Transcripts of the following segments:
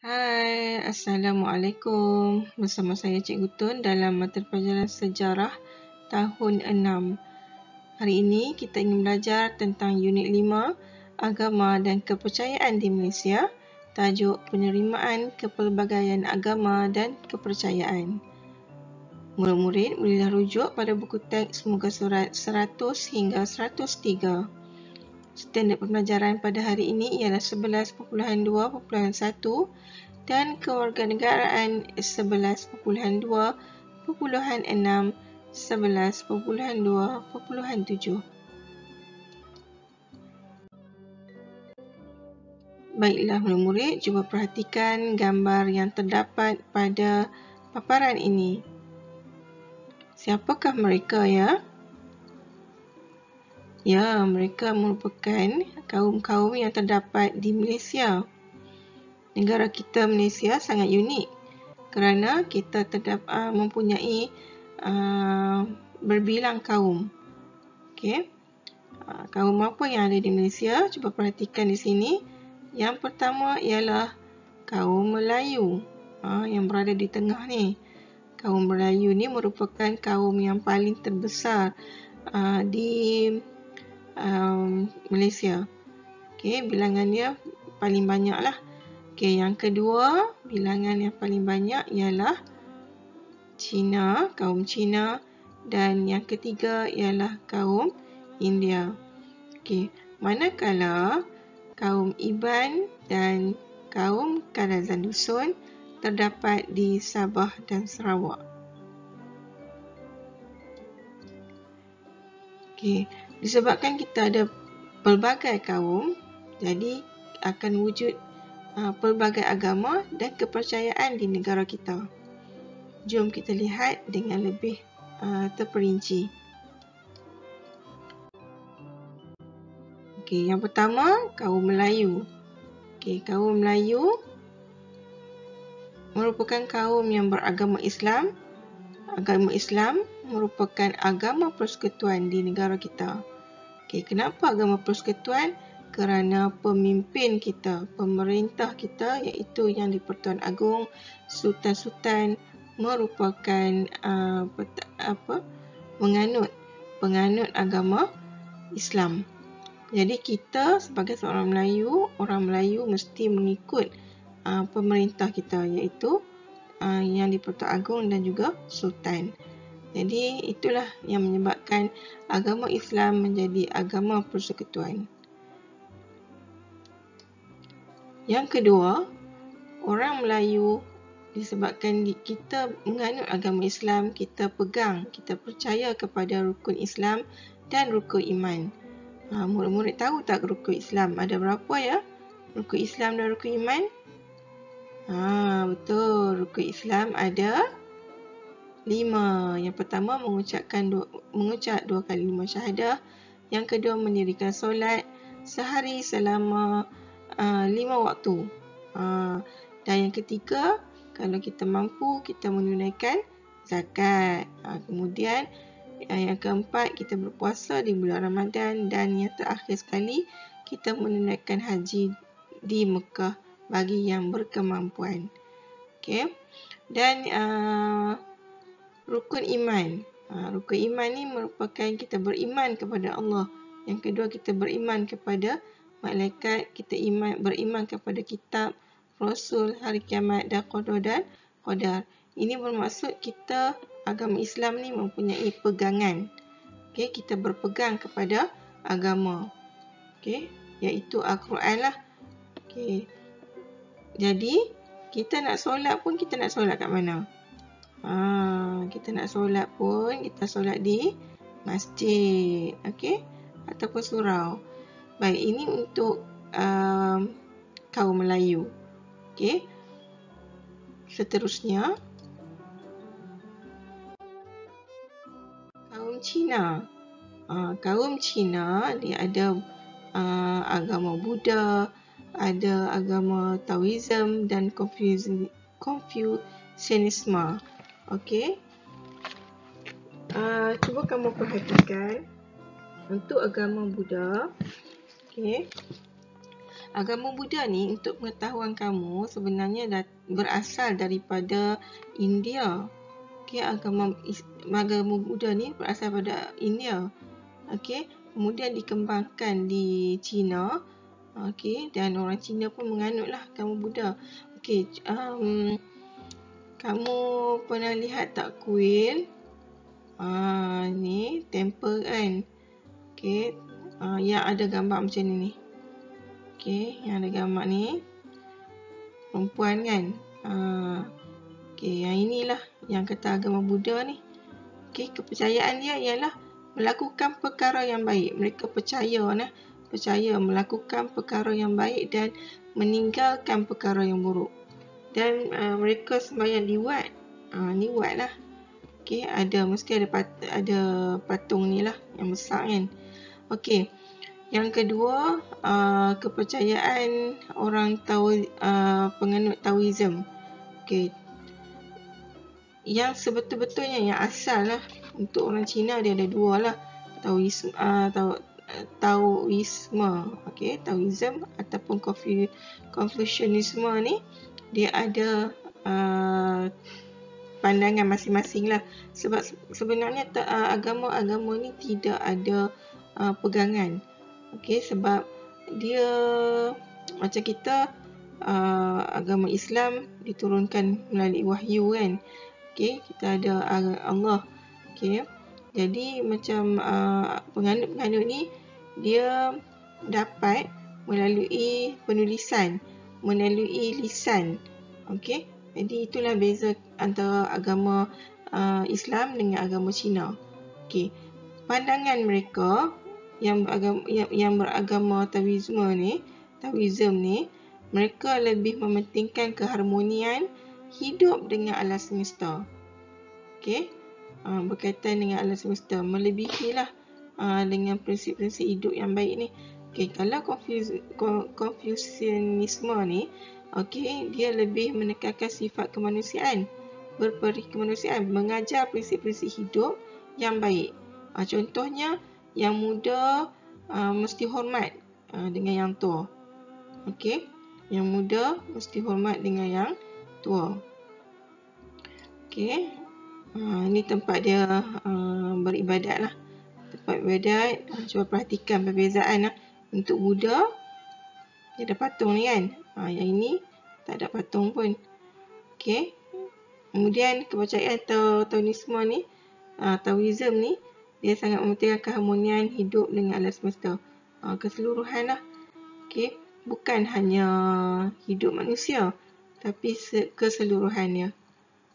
Hai, Assalamualaikum. Bersama saya Cikgu Tun dalam mata pelajaran sejarah tahun 6. Hari ini kita ingin belajar tentang unit 5, Agama dan Kepercayaan di Malaysia. Tajuk Penerimaan Kepelbagaian Agama dan Kepercayaan. Murid-murid bolehlah rujuk pada buku teks muka surat 100 hingga 103. Standard pembelajaran pada hari ini ialah 11.2.1 dan kewarganegaraan 11.2.6, 11.2.7. Baiklah murid-murid, cuba perhatikan gambar yang terdapat pada paparan ini. Siapakah mereka ya? Ya, mereka merupakan kaum-kaum yang terdapat di Malaysia. Negara kita Malaysia sangat unik kerana kita mempunyai berbilang kaum. Okey. Kaum apa yang ada di Malaysia? Cuba perhatikan di sini. Yang pertama ialah kaum Melayu yang berada di tengah ni. Kaum Melayu ni merupakan kaum yang paling terbesar di Malaysia. Okey, bilangan dia paling banyak lah. Okey, yang kedua, bilangan yang paling banyak ialah Cina, kaum Cina, dan yang ketiga ialah kaum India. Okey, manakala kaum Iban dan kaum Kadazan Dusun terdapat di Sabah dan Sarawak. Okey, disebabkan kita ada pelbagai kaum, jadi akan wujud pelbagai agama dan kepercayaan di negara kita. Jom kita lihat dengan lebih terperinci. Okey, yang pertama, kaum Melayu. Okey, kaum Melayu merupakan kaum yang beragama Islam. Agama Islam merupakan agama persekutuan di negara kita. Okey, kenapa agama persekutuan? Kerana pemimpin kita, pemerintah kita iaitu Yang di-Pertuan Agong, Sultan-Sultan merupakan penganut agama Islam. Jadi kita sebagai seorang Melayu, orang Melayu mesti mengikut pemerintah kita iaitu Yang di-Pertuan Agong dan juga Sultan. Jadi itulah yang menyebabkan agama Islam menjadi agama persekutuan. Yang kedua, orang Melayu disebabkan kita menganut agama Islam, kita pegang, kita percaya kepada rukun Islam dan rukun iman. Murid-murid tahu tak rukun Islam ada berapa ya? Rukun Islam dan rukun iman? Betul, rukun Islam ada 5. Yang pertama mengucap 2 kalimah syahadah. Yang kedua mendirikan solat sehari selama 5 waktu. Dan yang ketiga, kalau kita mampu, kita menunaikan zakat. Kemudian yang keempat, kita berpuasa di bulan Ramadan. Dan yang terakhir sekali, kita menunaikan haji di Mekah bagi yang berkemampuan. Okey. Dan rukun iman. Rukun iman ni merupakan kita beriman kepada Allah. Yang kedua, kita beriman kepada malaikat, kita beriman kepada kitab, rasul, hari kiamat dan qadar. Ini bermaksud kita agama Islam ni mempunyai pegangan. Okey, kita berpegang kepada agama. Okey, iaitu Al-Quran lah. Okey. Jadi, kita nak solat pun, kita nak solat kat mana? Kita nak solat pun, kita solat di masjid. Okey? Ataupun surau. Baik, ini untuk kaum Melayu. Okey? Seterusnya, kaum Cina. Kaum Cina, dia ada agama Buddha, ada agama Taoism dan Confucianisme. Okey. Cuba kamu perhatikan untuk agama Buddha. Okey. Agama Buddha ni, untuk pengetahuan kamu, sebenarnya berasal daripada India. Okey, agama Buddha ni berasal daripada India. Okey, kemudian dikembangkan di China. Okey, dan orang Cina pun menganutlah agama Buddha. Okey, kamu pernah lihat tak kuil? Ni temple kan. Okey, yang ada gambar macam ni. Okey, yang ada gambar ni perempuan kan. Okey, yang inilah yang kata agama Buddha ni. Okey, kepercayaan dia ialah melakukan perkara yang baik. Mereka percaya melakukan perkara yang baik dan meninggalkan perkara yang buruk. Dan mereka sembahyang di wat. Ni wat lah. Okey, mesti ada patung ni lah yang besar kan. Okey. Yang kedua, kepercayaan orang penganut Taoism. Okey. Yang sebetul-betulnya, yang asal lah, untuk orang Cina dia ada dua lah. Taoisme, okey, Taoism ataupun Confucianisme ni, dia ada pandangan masing-masing lah. Sebab sebenarnya agama-agama ni tidak ada pegangan. Okey, sebab dia macam kita, agama Islam diturunkan melalui wahyu kan. Okey, kita ada Allah. Okey, jadi macam penganut-penganut ni, dia dapat melalui penulisan, melalui lisan. Okey, jadi itulah beza antara agama Islam dengan agama Cina. Okey, pandangan mereka yang beragama Taoism ni, mereka lebih mementingkan keharmonian hidup dengan alam semesta. Okey, berkaitan dengan alam semesta, melebihilah dengan prinsip-prinsip hidup yang baik ni. Okey, kalau Confucianisme ni, okey, dia lebih menekankan sifat kemanusiaan, berperi kemanusiaan, mengajar prinsip-prinsip hidup yang baik. Contohnya, yang muda mesti hormat dengan yang tua. Okey, yang muda mesti hormat dengan yang tua. Okey, ini tempat dia beribadat lah. Tempat ibadat, cuba perhatikan perbezaan lah. Untuk Buddha, dia ada patung ni kan. Yang ini tak ada patung pun. Okey, kemudian kepercayaan Taoism ni, Taoism ni, dia sangat mementingkan keharmonian hidup dengan alam semesta. Keseluruhan lah. Okey, bukan hanya hidup manusia, tapi keseluruhannya.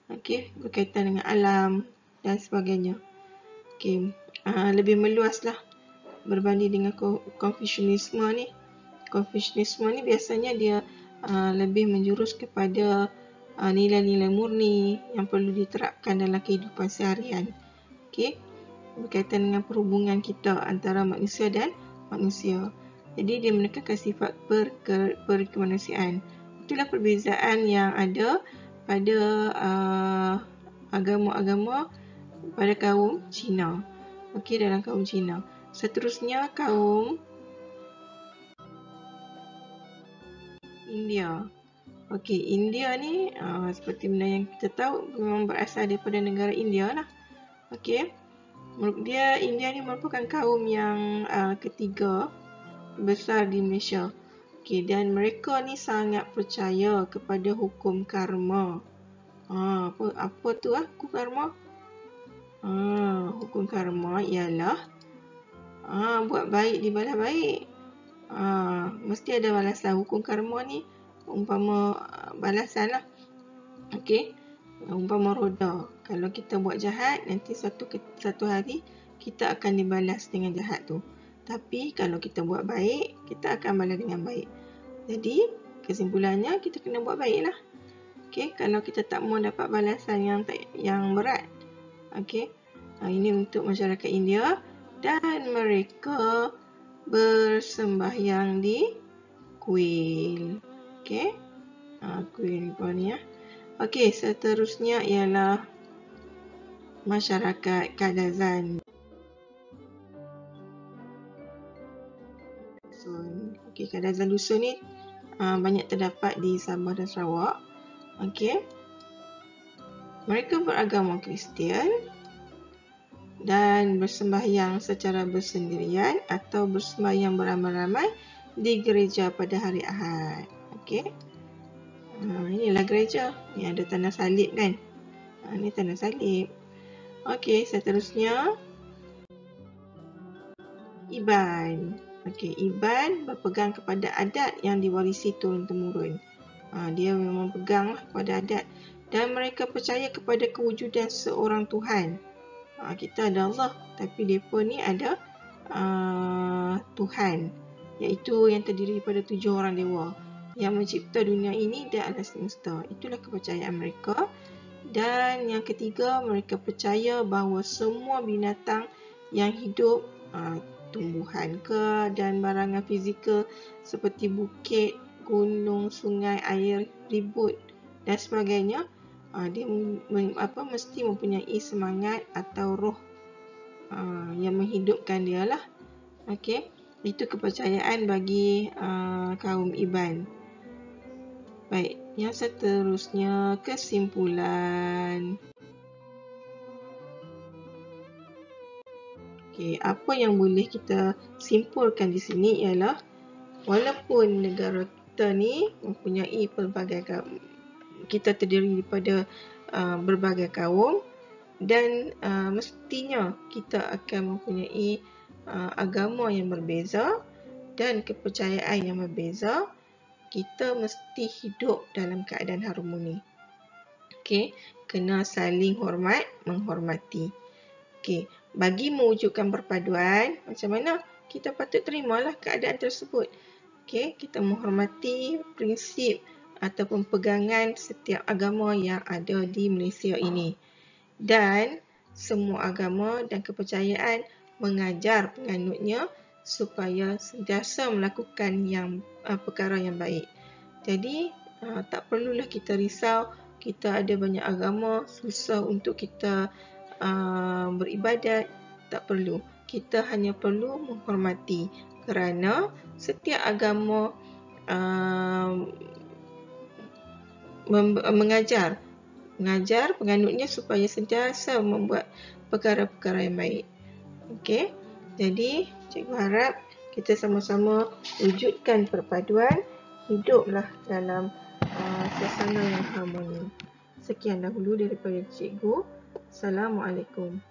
Okey, berkaitan dengan alam dan sebagainya. Okey, lebih meluas lah berbanding dengan Confucianisme ni. Confucianisme ni biasanya dia lebih menjurus kepada nilai-nilai murni yang perlu diterapkan dalam kehidupan seharian. Okey, berkaitan dengan perhubungan kita antara manusia dan manusia. Jadi dia menekankan sifat perkemanusiaan. Itulah perbezaan yang ada pada agama-agama pada kaum Cina. Okey, dalam kaum Cina. Seterusnya kaum India. Okey, India ni seperti benda yang kita tahu, memang berasal daripada negara India lah. Okey, India ni merupakan kaum yang ketiga besar di Malaysia. Okey, dan mereka ni sangat percaya kepada hukum karma. Apa tu hukum karma? Hukum karma ialah buat baik dibalas baik. Mesti ada balasan. Hukum karma ni umpama balasan lah. Okey, umpama roda. Kalau kita buat jahat, nanti satu hari kita akan dibalas dengan jahat tu. Tapi kalau kita buat baik, kita akan balas dengan baik. Jadi kesimpulannya, kita kena buat baik lah. Okey, kalau kita tak mau dapat balasan yang berat. Okey, ini untuk masyarakat India, dan mereka bersembahyang di kuil. Okey, kuil ni ya. Okey, seterusnya ialah masyarakat Kadazan. Okey, kadazan dusun ni banyak terdapat di Sabah dan Sarawak. Okey. Mereka beragama Kristian dan bersembahyang secara bersendirian atau bersembahyang beramai-ramai di gereja pada hari Ahad. Okey. Inilah gereja. Ni ada tanda salib kan? Ni tanda salib. Okey, seterusnya Iban. Okey, Iban berpegang kepada adat yang diwarisi turun-temurun. Dia memang pegang kepada adat dan mereka percaya kepada kewujudan seorang Tuhan. Kita ada Allah, tapi mereka ni ada Tuhan, iaitu yang terdiri daripada 7 orang dewa yang mencipta dunia ini dan alam semesta. Itulah kepercayaan mereka. Dan yang ketiga, mereka percaya bahawa semua binatang yang hidup, tumbuhan ke dan barangan fizikal seperti bukit, gunung, sungai, air, ribut dan sebagainya, dia mesti mempunyai semangat atau roh yang menghidupkan dia lah. Okey, itu kepercayaan bagi kaum Iban. Baik, yang seterusnya kesimpulan. Okey, apa yang boleh kita simpulkan di sini ialah walaupun negara kita ni mempunyai kita terdiri daripada berbagai kaum dan mestinya kita akan mempunyai agama yang berbeza dan kepercayaan yang berbeza, kita mesti hidup dalam keadaan harmoni. Okey, kena saling hormat, menghormati. Okey, bagi mewujudkan perpaduan, macam mana? Kita patut terimalah keadaan tersebut. Okey, kita menghormati prinsip ataupun pegangan setiap agama yang ada di Malaysia ini. Dan semua agama dan kepercayaan mengajar penganutnya supaya sentiasa melakukan perkara yang baik. Jadi, tak perlulah kita risau kita ada banyak agama, susah untuk kita beribadat. Tak perlu. Kita hanya perlu menghormati kerana setiap agama mengajar penganutnya supaya sentiasa membuat perkara-perkara yang baik. Okey, jadi cikgu harap kita sama-sama wujudkan perpaduan, hiduplah dalam suasana yang harmoni. Sekian dahulu daripada cikgu. Assalamualaikum.